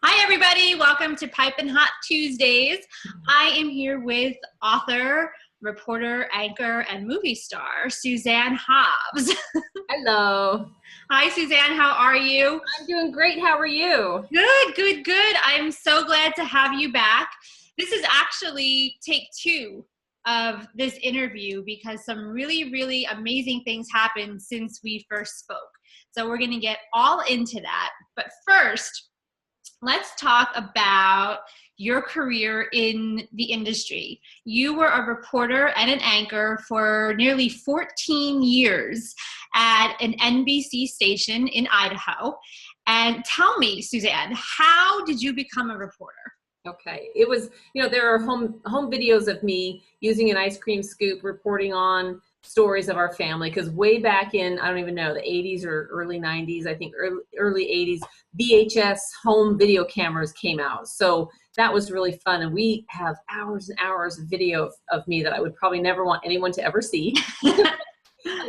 Hi, everybody. Welcome to Pipin' Hot Tuesdays. I am here with author, reporter, anchor, and movie star, Suzanne Hobbs. Hello. Hi, Suzanne. How are you? I'm doing great. How are you? Good. I'm so glad to have you back. This is actually take two of this interview because some really amazing things happened since we first spoke. So we're going to get all into that. But first, let's talk about your career in the industry. You were a reporter and an anchor for nearly 14 years at an NBC station in Idaho. And tell me, Suzanne, how did you become a reporter? Okay. It was, there are home videos of me using an ice cream scoop reporting on stories of our family, because way back in, I don't even know, the 80s or early 90s, I think early 80s, VHS home video cameras came out. So that was really fun. And we have hours and hours of video of me that I would probably never want anyone to ever see.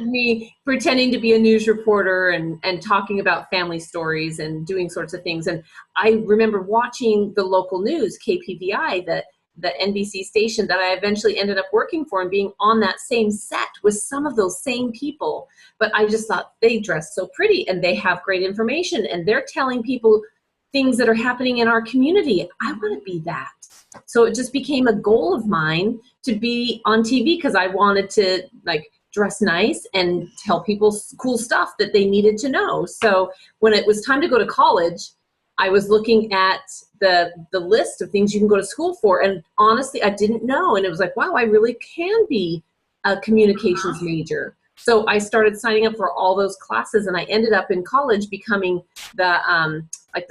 Me pretending to be a news reporter and talking about family stories and doing sorts of things. And I remember watching the local news, KPVI, the NBC station that I eventually ended up working for, and being on that same set with some of those same people. But I just thought, they dress so pretty and they have great information and they're telling people things that are happening in our community. I want to be that. So it just became a goal of mine to be on TV, because I wanted to dress nice and tell people cool stuff that they needed to know. So when it was time to go to college, I was looking at the list of things you can go to school for, and honestly, I didn't know. And it was like, wow, I really can be a communications major. So I started signing up for all those classes, and I ended up in college becoming the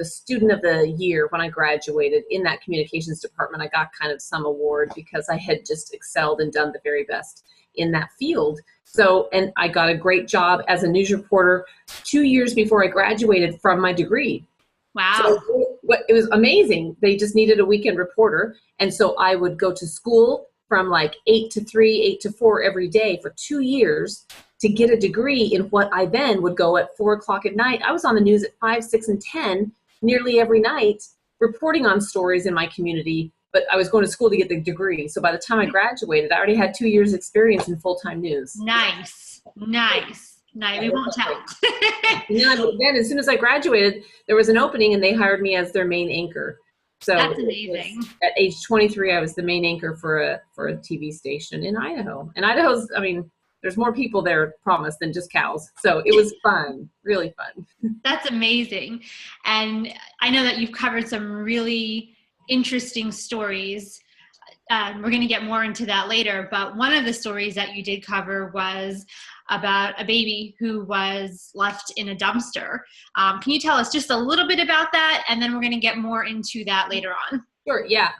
student of the year when I graduated in that communications department. I got kind of some award because I had just excelled and done the very best in that field. So, and I got a great job as a news reporter 2 years before I graduated from my degree. Wow. So it was amazing. They just needed a weekend reporter. And so I would go to school from 8 to 3, 8 to 4 every day for 2 years to get a degree in what I then would go at 4 o'clock at night. I was on the news at 5, 6, and 10 nearly every night, reporting on stories in my community, but I was going to school to get the degree. So by the time I graduated, I already had 2 years experience in full-time news. Nice. We won't tell. Then as soon as I graduated, there was an opening and they hired me as their main anchor. So that's amazing. At age 23, I was the main anchor for a TV station in Idaho. And Idaho's, there's more people there, promise, than just cows. So it was fun, really fun. That's amazing. And I know that you've covered some really interesting stories. We're going to get more into that later. But one of the stories that you did cover was about a baby who was left in a dumpster. Can you tell us just a little bit about that? And then we're going to get more into that later on. Sure. Yeah.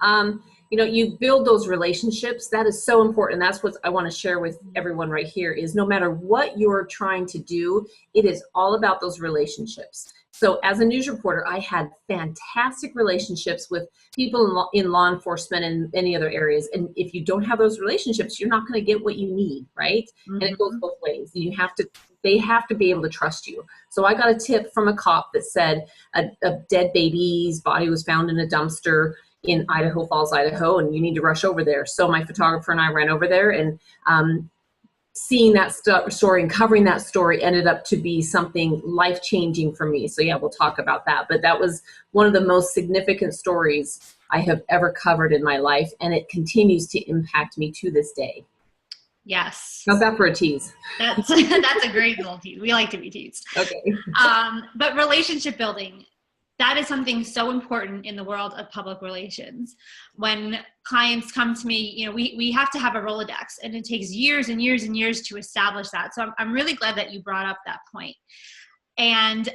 You build those relationships. That is so important. That's what I want to share with everyone right here is no matter what you're trying to do, it is all about those relationships. So as a news reporter, I had fantastic relationships with people in law enforcement and many other areas. And if you don't have those relationships, you're not going to get what you need, right? Mm-hmm. And it goes both ways. They have to be able to trust you. So I got a tip from a cop that said a dead baby's body was found in a dumpster in Idaho Falls, Idaho, and you need to rush over there. So my photographer and I ran over there, and seeing that story and covering that story ended up to be something life-changing for me. So yeah, we'll talk about that. But that was one of the most significant stories I have ever covered in my life, and it continues to impact me to this day. Yes. How's that for a tease? That's a great little tease. We like to be teased. Okay. But relationship building, that is something so important in the world of public relations. When clients come to me, we have to have a Rolodex, and it takes years and years and years to establish that. So I'm really glad that you brought up that point. And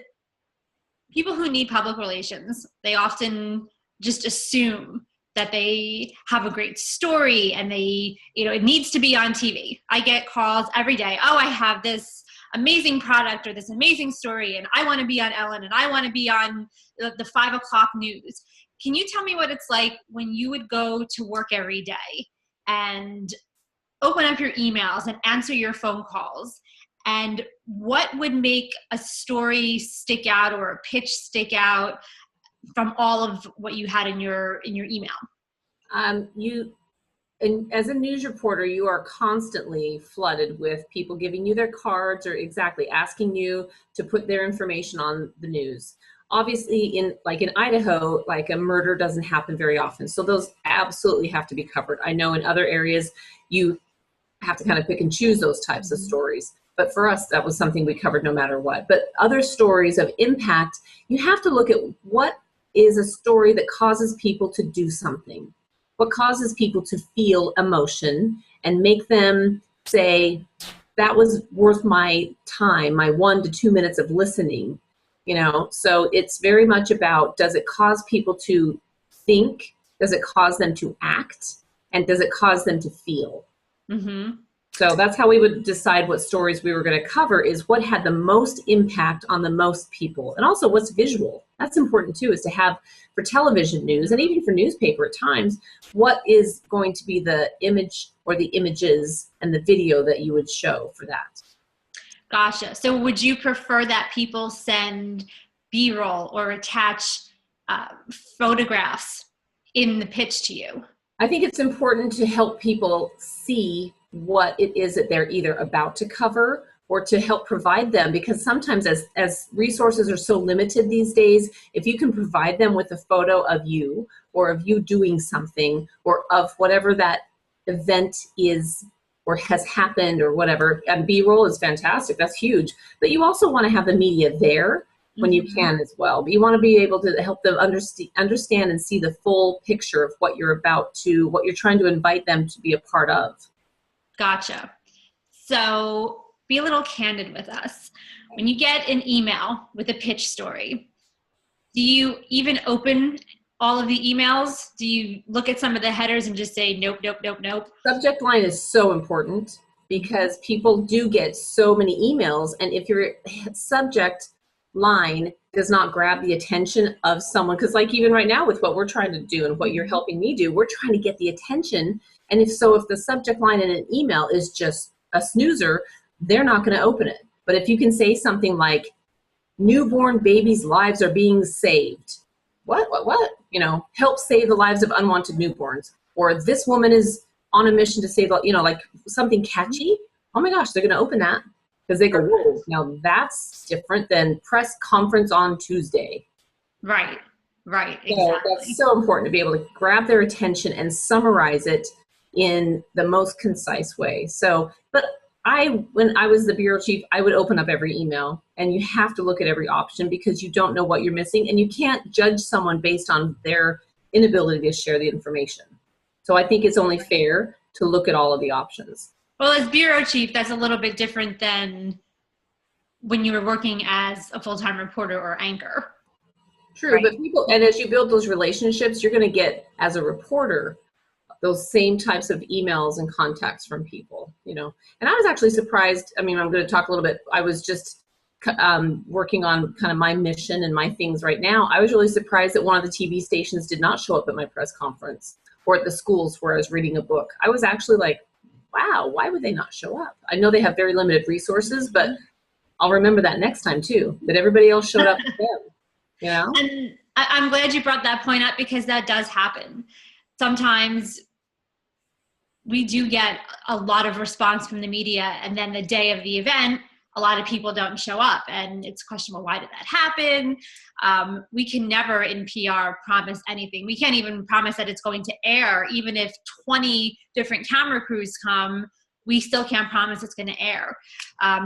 people who need public relations, they often just assume that they have a great story and it needs to be on TV. I get calls every day. Oh, I have this amazing product or this amazing story, and I want to be on Ellen, and I want to be on the 5 o'clock news. Can you tell me what it's like when you would go to work every day and open up your emails and answer your phone calls, and what would make a story stick out or a pitch stick out from all of what you had in your email? And as a news reporter, you are constantly flooded with people giving you their cards or exactly asking you to put their information on the news. Obviously, in Idaho, like a murder doesn't happen very often. So those absolutely have to be covered. I know in other areas, you have to kind of pick and choose those types of stories. But for us, that was something we covered no matter what. But other stories of impact, you have to look at what is a story that causes people to do something. What causes people to feel emotion and make them say, that was worth my time, my 1 to 2 minutes of listening, So it's very much about, does it cause people to think? Does it cause them to act? And does it cause them to feel? Mm-hmm. So that's how we would decide what stories we were going to cover, is what had the most impact on the most people. And also what's visual. That's important too, is to have for television news and even for newspaper at times, what is going to be the image or the images and the video that you would show for that. Gotcha. So would you prefer that people send B-roll or attach photographs in the pitch to you? I think it's important to help people see what it is that they're either about to cover or to help provide them, because sometimes as resources are so limited these days, if you can provide them with a photo of you or of you doing something or of whatever that event is or has happened or whatever, and B-roll is fantastic, that's huge. But you also want to have the media there when you can as well. But you want to be able to help them understand and see the full picture of what you're what you're trying to invite them to be a part of. Gotcha. So be a little candid with us. When you get an email with a pitch story, do you even open all of the emails? Do you look at some of the headers and just say, nope, nope, nope, nope? Subject line is so important because people do get so many emails. And if your subject line does not grab the attention of someone, because like even right now with what we're trying to do and what you're helping me do, we're trying to get the attention. And if the subject line in an email is just a snoozer, they're not going to open it. But if you can say something like, newborn babies' lives are being saved. What? Help save the lives of unwanted newborns. Or this woman is on a mission to save, like something catchy. Oh my gosh, they're going to open that because they go, whoa, now that's different than press conference on Tuesday. Right, exactly. So that's so important to be able to grab their attention and summarize it in the most concise way. So, but when I was the bureau chief, I would open up every email, and you have to look at every option because you don't know what you're missing, and you can't judge someone based on their inability to share the information. So I think it's only fair to look at all of the options. Well, as bureau chief, that's a little bit different than when you were working as a full-time reporter or anchor. True, right? And as you build those relationships, you're going to get, as a reporter, those same types of emails and contacts from people, And I was actually surprised. I mean, I'm going to talk a little bit. I was just working on kind of my mission and my things right now. I was really surprised that one of the TV stations did not show up at my press conference or at the schools where I was reading a book. I was actually like, wow, why would they not show up? I know they have very limited resources, but I'll remember that next time too, that everybody else showed up for them, And I'm glad you brought that point up because that does happen. Sometimes we do get a lot of response from the media, and then the day of the event, a lot of people don't show up, and it's questionable, why did that happen? We can never in PR promise anything. We can't even promise that it's going to air. Even if 20 different camera crews come, we still can't promise it's going to air.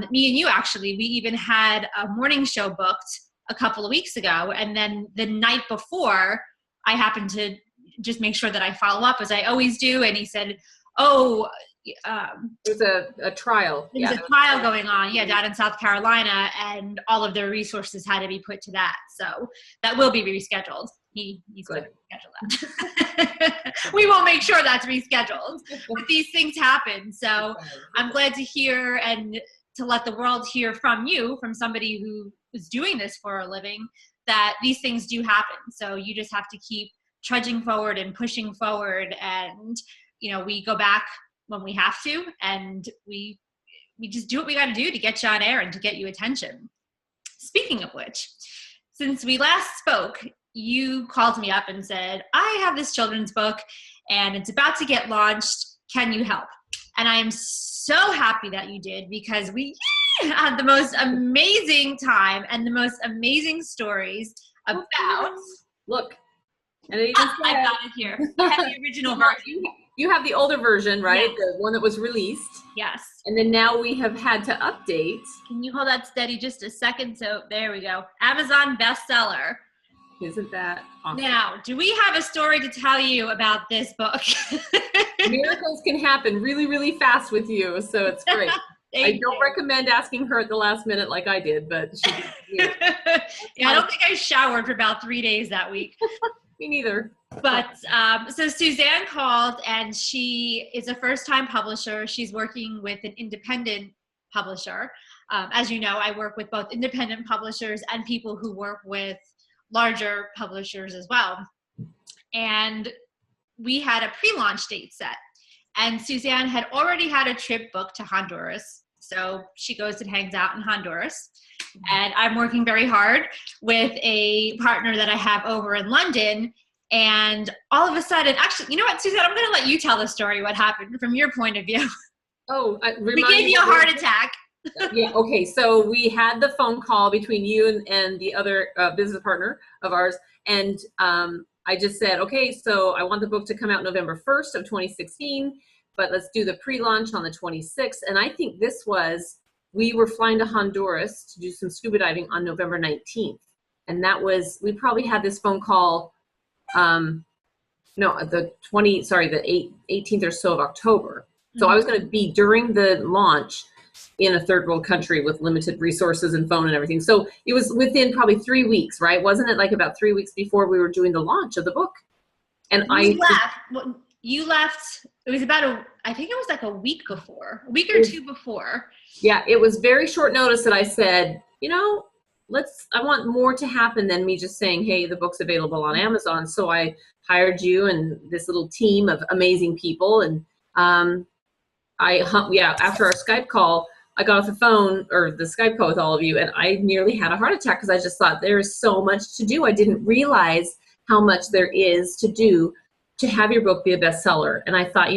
Me and you, actually, we even had a morning show booked a couple of weeks ago, and then the night before, I happened to just make sure that I follow up as I always do, and he said, there's a trial. There's a trial going on, down in South Carolina, and all of their resources had to be put to that. So that will be rescheduled. He's going to reschedule that. We will make sure that's rescheduled. But these things happen. So I'm glad to hear and to let the world hear from you, from somebody who is doing this for a living, that these things do happen. So you just have to keep trudging forward and pushing forward, and we go back when we have to, and we just do what we got to do to get you on air and to get you attention. Speaking of which, since we last spoke, you called me up and said, I have this children's book and it's about to get launched. Can you help? And I am so happy that you did, because we had the most amazing time and the most amazing stories about. Look, and it even I got it here. I have the original version. You have the older version, right? Yes. The one that was released. Yes. And then now we have had to update. Can you hold that steady just a second? So there we go. Amazon bestseller. Isn't that awesome? Now, do we have a story to tell you about this book? Miracles can happen really, really fast with you, so it's great. I don't recommend asking her at the last minute like I did, but she did. Yeah, I don't think I showered for about 3 days that week. Me neither. But so Suzanne called, and she is a first-time publisher. She's working with an independent publisher. As you know, I work with both independent publishers and people who work with larger publishers as well. And we had a pre-launch date set. And Suzanne had already had a trip booked to Honduras. So she goes and hangs out in Honduras. And I'm working very hard with a partner that I have over in London. And all of a sudden, actually, you know what, Suzanne, I'm going to let you tell the story, what happened from your point of view. Oh, we gave you a heart attack. Yeah, okay, so we had the phone call between you and the other business partner of ours, and I just said, okay, so I want the book to come out November 1st of 2016, but let's do the pre-launch on the 26th, and I think we were flying to Honduras to do some scuba diving on November 19th, and we probably had this phone call, the 18th or so of October, so I was going to be during the launch in a third world country with limited resources and phone and everything. So it was within probably 3 weeks, right? Wasn't it like about 3 weeks before we were doing the launch of the book? And you left, it was I think it was like a week or two before. Yeah, it was very short notice that I said, I want more to happen than me just saying, hey, the book's available on Amazon. So I hired you and this little team of amazing people. And after our Skype call, I got off the phone or the Skype call with all of you, and I nearly had a heart attack because I just thought there is so much to do. I didn't realize how much there is to do to have your book be a bestseller. And I thought,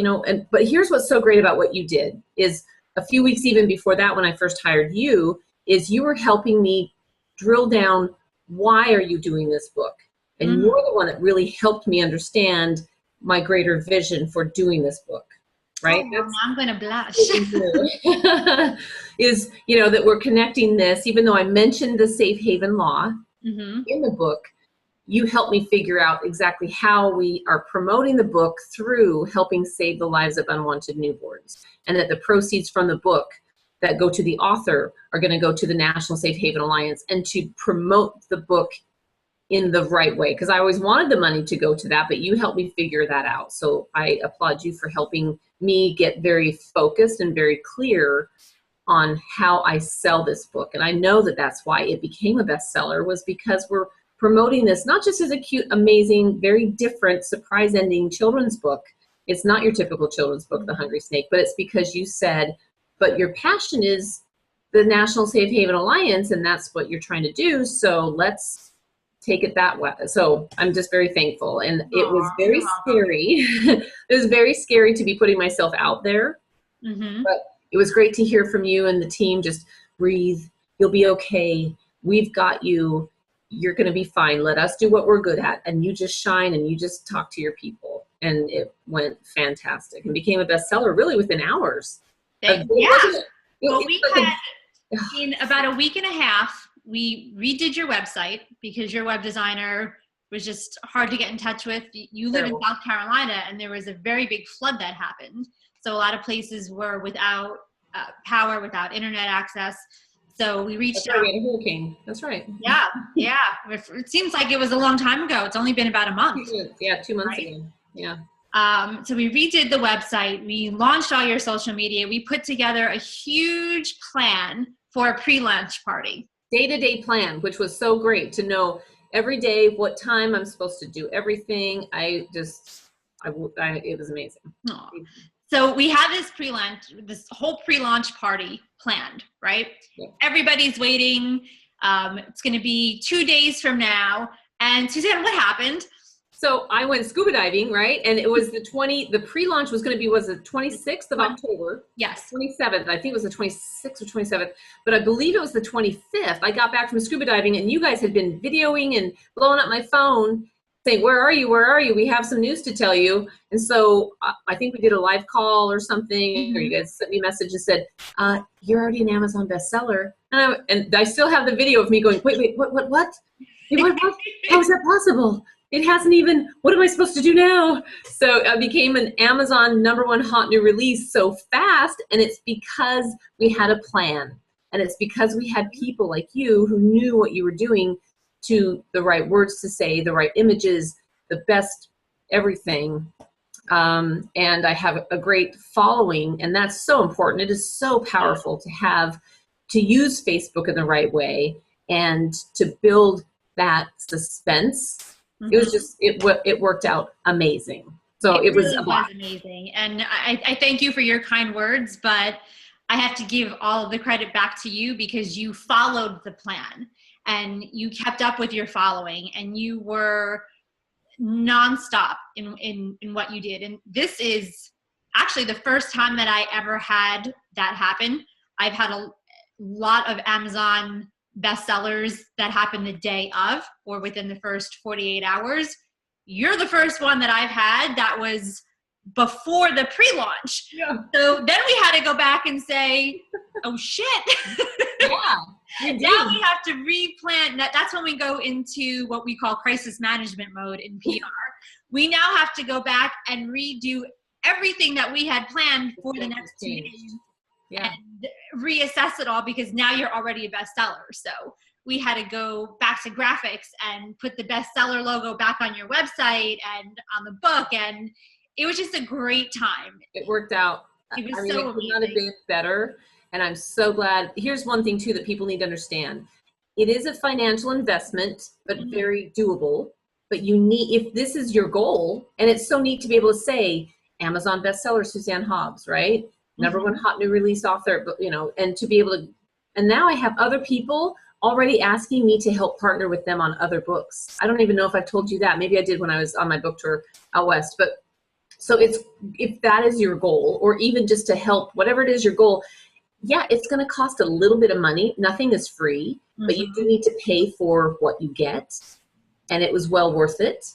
but here's what's so great about what you did is a few weeks even before that, when I first hired you, is you were helping me drill down, why are you doing this book? And you're the one that really helped me understand my greater vision for doing this book. Right? Oh, I'm going to blush. Is, that we're connecting this, even though I mentioned the safe haven law in the book, you helped me figure out exactly how we are promoting the book through helping save the lives of unwanted newborns. And that the proceeds from the book that go to the author are going to go to the National Safe Haven Alliance and to promote the book in the right way. Because I always wanted the money to go to that, but you helped me figure that out. So I applaud you for helping me get very focused and very clear on how I sell this book. And I know that that's why it became a bestseller, was because we're promoting this not just as a cute, amazing, very different, surprise ending children's book. It's not your typical children's book, The Hungry Snake, but it's because you said, but your passion is the National Safe Haven Alliance, and that's what you're trying to do. So let's take it that way. So I'm just very thankful. And it was very scary. It was very scary to be putting myself out there. But it was great to hear from you and the team. Just breathe. You'll be okay. We've got you. You're going to be fine. Let us do what we're good at. And you just shine and you just talk to your people. And it went fantastic and became a bestseller really within hours. Well, we had, in about a week and a half, we redid your website because your web designer was just hard to get in touch with. You live in South Carolina, and there was a very big flood that happened. So a lot of places were without power, without internet access. So we reached out. We had a hurricane. That's right. Yeah. It seems like it was a long time ago. It's only been about a month. 2 months ago. Yeah. So we redid the website. We launched all your social media. We put together a huge plan for a pre-launch party. Day-to-day plan, which was so great to know every day what time I'm supposed to do everything. It was amazing. Aww. So we had this whole pre-launch party planned, right? Yeah. Everybody's waiting. It's going to be 2 days from now. And Suzanne, what happened? So I went scuba diving, right? And it was the pre-launch was going to be, was the 26th of October? Yes. 27th. I think it was the 26th or 27th, but I believe it was the 25th. I got back from scuba diving and you guys had been videoing and blowing up my phone saying, where are you? Where are you? We have some news to tell you. And so I think we did a live call or something, or you guys sent me a message and said, you're already an Amazon bestseller. And I still have the video of me going, wait, what? What? How is that possible? It hasn't even, what am I supposed to do now? So I became an Amazon #1 hot new release so fast, and it's because we had a plan. And it's because we had people like you who knew what you were doing, to the right words to say, the right images, the best everything. And I have a great following, and that's so important. It is so powerful to use Facebook in the right way and to build that suspense. It was just, it worked out amazing. So it was really a blast. amazing. And I thank you for your kind words, but I have to give all of the credit back to you because you followed the plan and you kept up with your following and you were nonstop in what you did. And this is actually the first time that I ever had that happen. I've had a lot of Amazon bestsellers that happened the day of or within the first 48 hours. You're the first one that I've had that was before the pre-launch. Yeah. So then we had to go back and say, oh shit. Yeah. Now we have to replan. That's when we go into what we call crisis management mode in PR. We now have to go back and redo everything that we had planned for the next 2 days. Yeah. And reassess it all because now you're already a bestseller. So we had to go back to graphics and put the bestseller logo back on your website and on the book. And it was just a great time. It worked out. It was I mean, so it could not have been better. And I'm so glad. Here's one thing too that people need to understand. It is a financial investment, but very doable. But you need, if this is your goal, and it's so neat to be able to say Amazon bestseller Suzanne Hobbs, right? #1 hot new release author, but and to be able to, and now I have other people already asking me to help partner with them on other books. I don't even know if I've told you that. Maybe I did when I was on my book tour out west. But so if that is your goal, or even just to help, whatever it is your goal, yeah, it's going to cost a little bit of money. Nothing is free, but you do need to pay for what you get, and it was well worth it.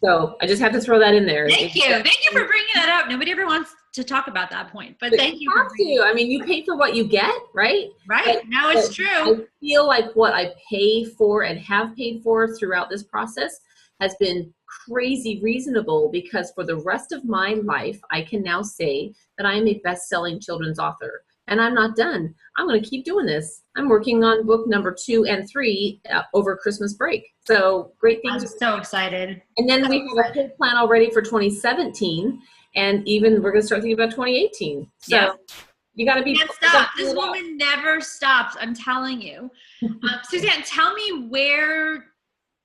So I just have to throw that in there. Thank you for bringing that up. Nobody ever wants to talk about that point, but thank you. Have to. I mean, you pay for what you get, right? Right. Now it's true. I feel like what I pay for and have paid for throughout this process has been crazy reasonable, because for the rest of my life, I can now say that I am a best-selling children's author. And I'm not done. I'm going to keep doing this. I'm working on book #2 and 3 over Christmas break. So great things. I'm so excited. And then we have a whole plan already for 2017. And even we're going to start thinking about 2018. So you got to be. Can't stop. This woman never stops. I'm telling you. Suzanne, tell me where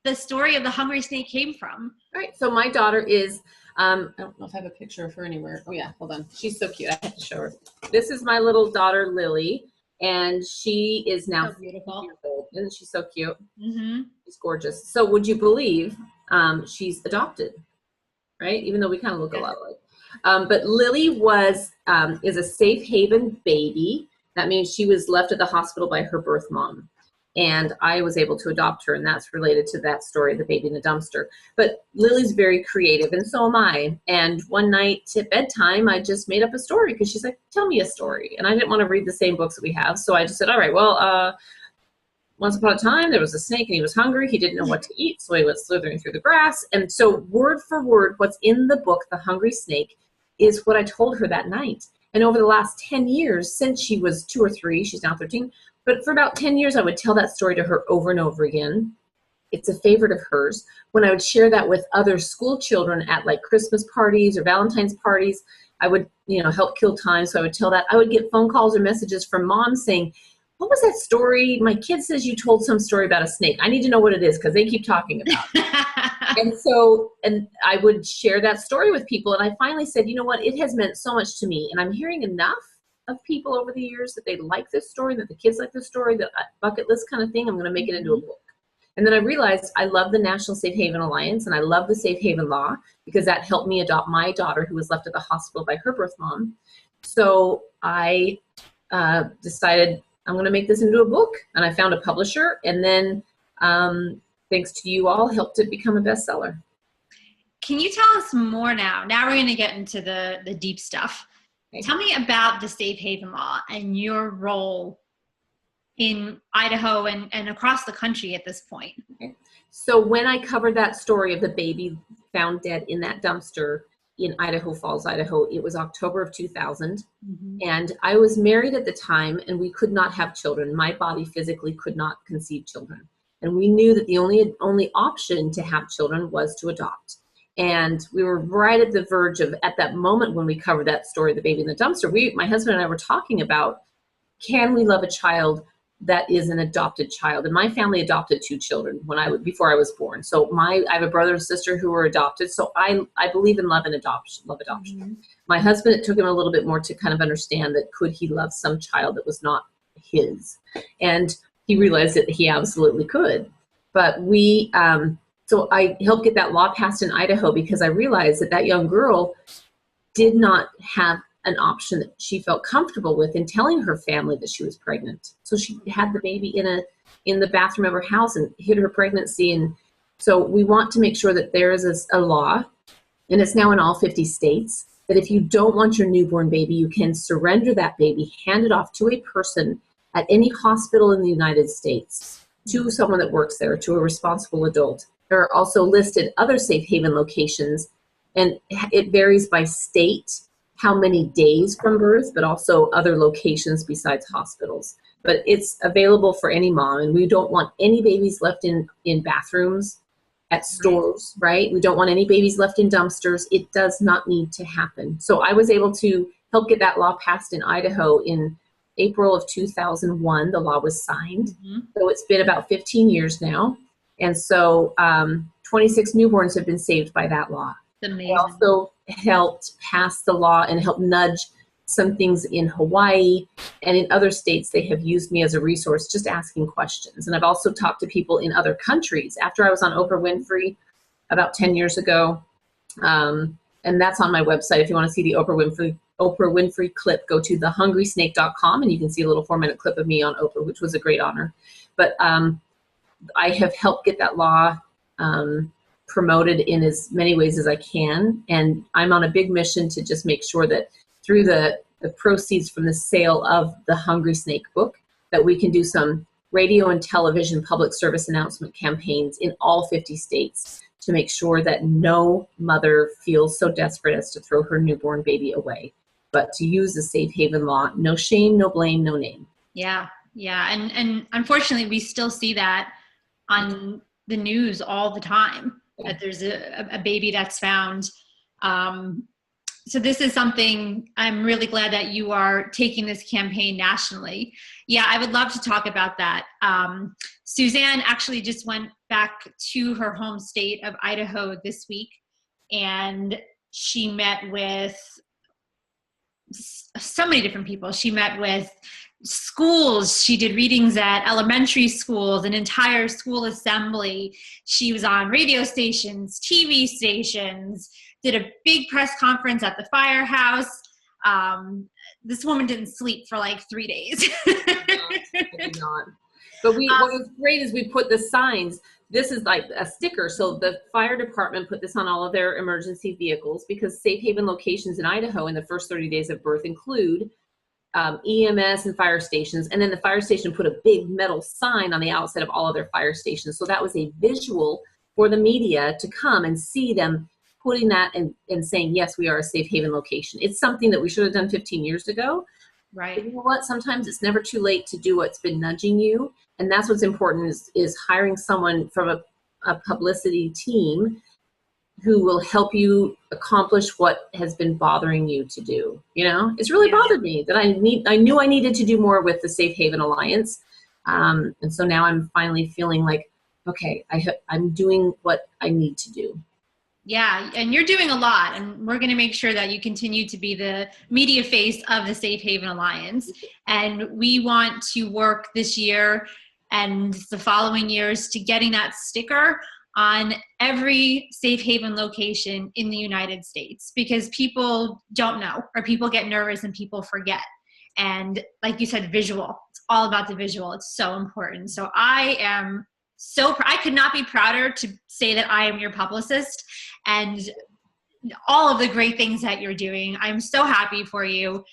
the story of the hungry snake came from. All right. So my daughter is, I don't know if I have a picture of her anywhere. Oh yeah, hold on. She's so cute. I have to show her. This is my little daughter, Lily, and she is now so beautiful. years old. Isn't she so cute? Mm-hmm. She's gorgeous. So would you believe she's adopted, right? Even though we kind of look a lot alike. But Lily is a safe haven baby. That means she was left at the hospital by her birth mom. And I was able to adopt her, and that's related to that story, the baby in the dumpster. But Lily's very creative, and so am I. And one night at bedtime, I just made up a story because she's like, tell me a story. And I didn't want to read the same books that we have. So I just said, all right, well, once upon a time, there was a snake, and he was hungry. He didn't know what to eat, so he was slithering through the grass. And so word for word, what's in the book, The Hungry Snake, is what I told her that night. And over the last 10 years, since she was 2 or 3, she's now 13, but for about 10 years, I would tell that story to her over and over again. It's a favorite of hers. When I would share that with other school children at like Christmas parties or Valentine's parties, I would, help kill time. So I would tell that. I would get phone calls or messages from moms saying, what was that story? My kid says you told some story about a snake. I need to know what it is because they keep talking about it. And I would share that story with people. And I finally said, you know what? It has meant so much to me. And I'm hearing enough of people over the years that they like this story, that the kids like this story, that bucket list kind of thing. I'm going to make it into a book. And then I realized I love the National Safe Haven Alliance and I love the Safe Haven law because that helped me adopt my daughter who was left at the hospital by her birth mom. So I decided I'm going to make this into a book, and I found a publisher, and then thanks to you all, helped it become a bestseller. Can you tell us more now? Now we're going to get into the deep stuff. Okay. Tell me about the Safe Haven law and your role in Idaho and across the country at this point. Okay. So when I covered that story of the baby found dead in that dumpster in Idaho Falls, Idaho, it was October of 2000. Mm-hmm. And I was married at the time, and we could not have children. My body physically could not conceive children. And we knew that the only option to have children was to adopt. And we were right at the verge of, at that moment when we covered that story, the baby in the dumpster, my husband and I were talking about, can we love a child that is an adopted child? And my family adopted 2 children before I was born. So I have a brother and sister who were adopted. So I believe in love and adoption. Mm-hmm. My husband, it took him a little bit more to kind of understand that could he love some child that was not his? And he realized that he absolutely could. But so I helped get that law passed in Idaho because I realized that young girl did not have an option that she felt comfortable with in telling her family that she was pregnant. So she had the baby in the bathroom of her house and hid her pregnancy. And so we want to make sure that there is a law, and it's now in all 50 states, that if you don't want your newborn baby, you can surrender that baby, hand it off to a person at any hospital in the United States, to someone that works there, to a responsible adult. There are also listed other safe haven locations, and it varies by state how many days from birth, but also other locations besides hospitals. But it's available for any mom, and we don't want any babies left in bathrooms, at stores, right? We don't want any babies left in dumpsters. It does not need to happen. So I was able to help get that law passed in Idaho in April of 2001. The law was signed. Mm-hmm. So it's been about 15 years now. And so 26 newborns have been saved by that law. Amazing. I also helped pass the law and helped nudge some things in Hawaii, and in other states they have used me as a resource, just asking questions. And I've also talked to people in other countries. After I was on Oprah Winfrey about 10 years ago, and that's on my website. If you want to see the Oprah Winfrey clip, go to thehungrysnake.com and you can see a little 4-minute clip of me on Oprah, which was a great honor. But I have helped get that law promoted in as many ways as I can. And I'm on a big mission to just make sure that through the proceeds from the sale of the Hungry Snake book, that we can do some radio and television public service announcement campaigns in all 50 states to make sure that no mother feels so desperate as to throw her newborn baby away, but to use the Safe Haven law. No shame, no blame, no name. Yeah. And unfortunately, we still see that on the news all the time, that there's a baby that's found. So this is something I'm really glad that you are taking this campaign nationally. Yeah, I would love to talk about that. Suzanne actually just went back to her home state of Idaho this week, and she met with so many different people. She met with schools. She did readings at elementary schools, an entire school assembly. She was on radio stations, TV stations, did a big press conference at the firehouse. This woman didn't sleep for like 3 days. Not. But what was great is we put the signs. This is like a sticker. So the fire department put this on all of their emergency vehicles, because Safe Haven locations in Idaho in the first 30 days of birth include EMS and fire stations. And then the fire station put a big metal sign on the outside of all of their fire stations. So that was a visual for the media to come and see them putting that and saying, yes, we are a Safe Haven location. It's something that we should have done 15 years ago. Right. But you know what? Sometimes it's never too late to do what's been nudging you. And that's what's important is hiring someone from a publicity team who will help you accomplish what has been bothering you to do. You know, it's really bothered me that I knew I needed to do more with the Safe Haven Alliance. And so now I'm finally feeling like, okay, I'm doing what I need to do. Yeah, and you're doing a lot, and we're going to make sure that you continue to be the media face of the Safe Haven Alliance. And we want to work this year and the following years to getting that sticker on every safe haven location in the United States, because people don't know, or people get nervous and people forget. And like you said, visual, it's all about the visual. It's so important. So I am I could not be prouder to say that I am your publicist, and all of the great things that you're doing. I'm so happy for you.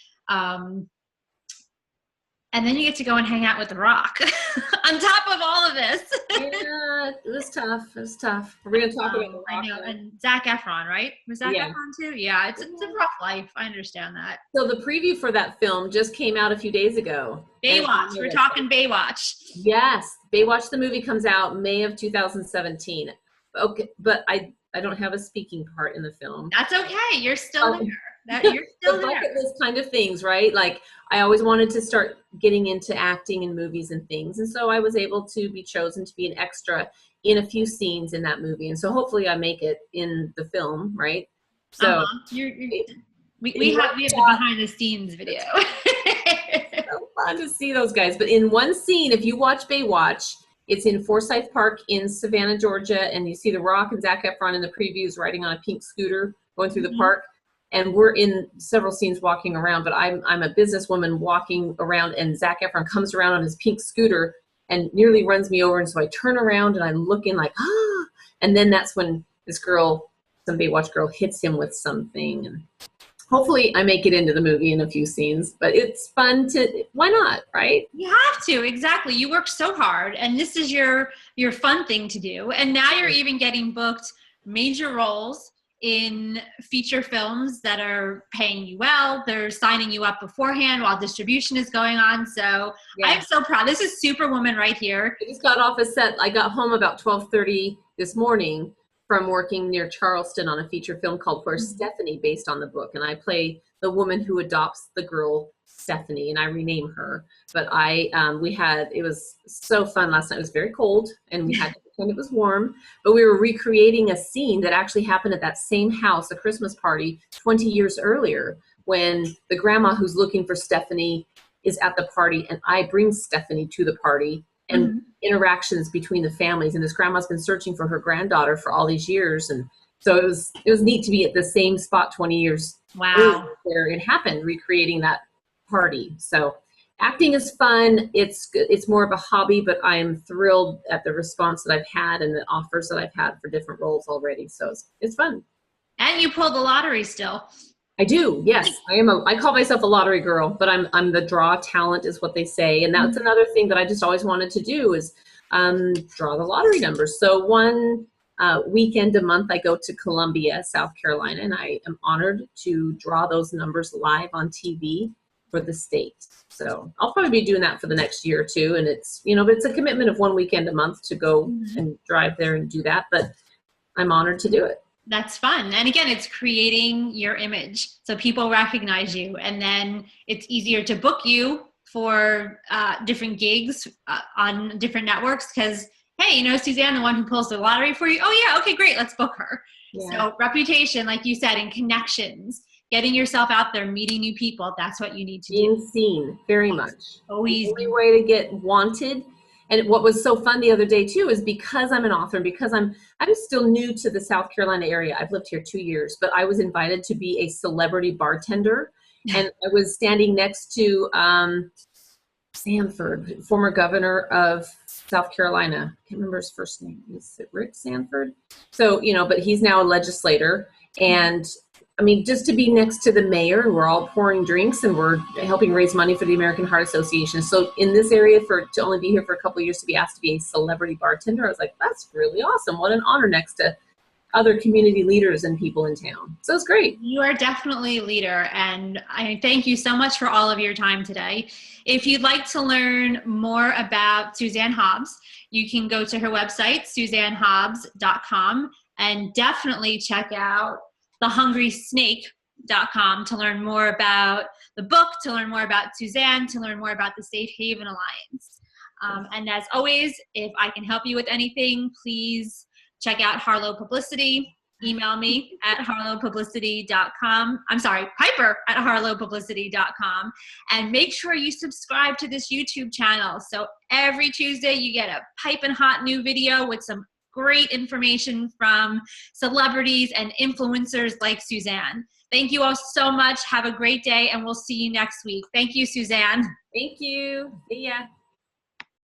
And then you get to go and hang out with The Rock on top of all of this. Yeah, it was tough. It was tough. We're going to talk about The Rock. I know. And Zac Efron, right? Was Zac Efron too? Yeah, it's a rough life. I understand that. So the preview for that film just came out a few days ago. Baywatch. We're talking Baywatch. Yes. Baywatch, the movie, comes out May of 2017. Okay, but I don't have a speaking part in the film. That's okay. You're still there. You're still there. Bucket list kind of things, right? Like, I always wanted to start getting into acting in movies and things. And so I was able to be chosen to be an extra in a few scenes in that movie. And so hopefully I make it in the film, right? So we have the behind the scenes video. So fun to see those guys. But in one scene, if you watch Baywatch, it's in Forsyth Park in Savannah, Georgia, and you see The Rock and Zac Efron in the previews riding on a pink scooter going through the park. And we're in several scenes walking around, but I'm a businesswoman walking around, and Zac Efron comes around on his pink scooter and nearly runs me over. And so I turn around and I'm looking like, ah, and then that's when this girl, some Baywatch girl, hits him with something. And hopefully I make it into the movie in a few scenes, but it's fun why not, right? You have to, exactly. You work so hard, and this is your fun thing to do. And now you're even getting booked major roles in feature films that are paying you well. They're signing you up beforehand while distribution is going on. So I'm so proud. This is Superwoman right here. I just got off a set. I got home about 12:30 this morning from working near Charleston on a feature film called Where's Stephanie, based on the book. And I play the woman who adopts the girl Stephanie, and I rename her. But it was so fun last night. It was very cold, and we had to pretend it was warm, but we were recreating a scene that actually happened at that same house, a Christmas party 20 years earlier, when the grandma who's looking for Stephanie is at the party, and I bring Stephanie to the party, and interactions between the families. And this grandma's been searching for her granddaughter for all these years. And so it was neat to be at the same spot 20 years wow where it happened, recreating that party. So acting is fun. It's more of a hobby, but I'm thrilled at the response that I've had and the offers that I've had for different roles already. So it's fun. And you pulled the lottery still. I do. Yes. I call myself a lottery girl, but I'm the draw talent is what they say. And that's another thing that I just always wanted to do is draw the lottery numbers. So one weekend a month, I go to Columbia, South Carolina, and I am honored to draw those numbers live on TV for the state. So I'll probably be doing that for the next year or two. And it's, but it's a commitment of one weekend a month to go and drive there and do that. But I'm honored to do it. That's fun. And again, it's creating your image so people recognize you, and then it's easier to book you for different gigs on different networks because, hey, Suzanne, the one who pulls the lottery for you. Oh yeah. Okay, great. Let's book her. Yeah. So reputation, like you said, and connections, getting yourself out there, meeting new people. That's what you need to do. Being seen, very much. Always. The only way to get wanted. And what was so fun the other day too is because I'm an author and because I'm still new to the South Carolina area. I've lived here 2 years, but I was invited to be a celebrity bartender, and I was standing next to Sanford, former governor of South Carolina. I can't remember his first name. Is it Rick Sanford? So but he's now a legislator, and just to be next to the mayor, and we're all pouring drinks and we're helping raise money for the American Heart Association. So in this area, to only be here for a couple of years, to be asked to be a celebrity bartender, I was like, that's really awesome. What an honor next to other community leaders and people in town. So it's great. You are definitely a leader, and I thank you so much for all of your time today. If you'd like to learn more about Suzanne Hobbs, you can go to her website, SuzanneHobbs.com, and definitely check out thehungrysnake.com to learn more about the book, to learn more about Suzanne, to learn more about the Safe Haven Alliance. And as always, if I can help you with anything, please check out Harlow Publicity. email me at harlowpublicity.com. I'm sorry, Piper at harlowpublicity.com. And make sure you subscribe to this YouTube channel. So every Tuesday you get a piping hot new video with some great information from celebrities and influencers like Suzanne. Thank you all so much. Have a great day, and we'll see you next week. Thank you, Suzanne. Thank you. See ya.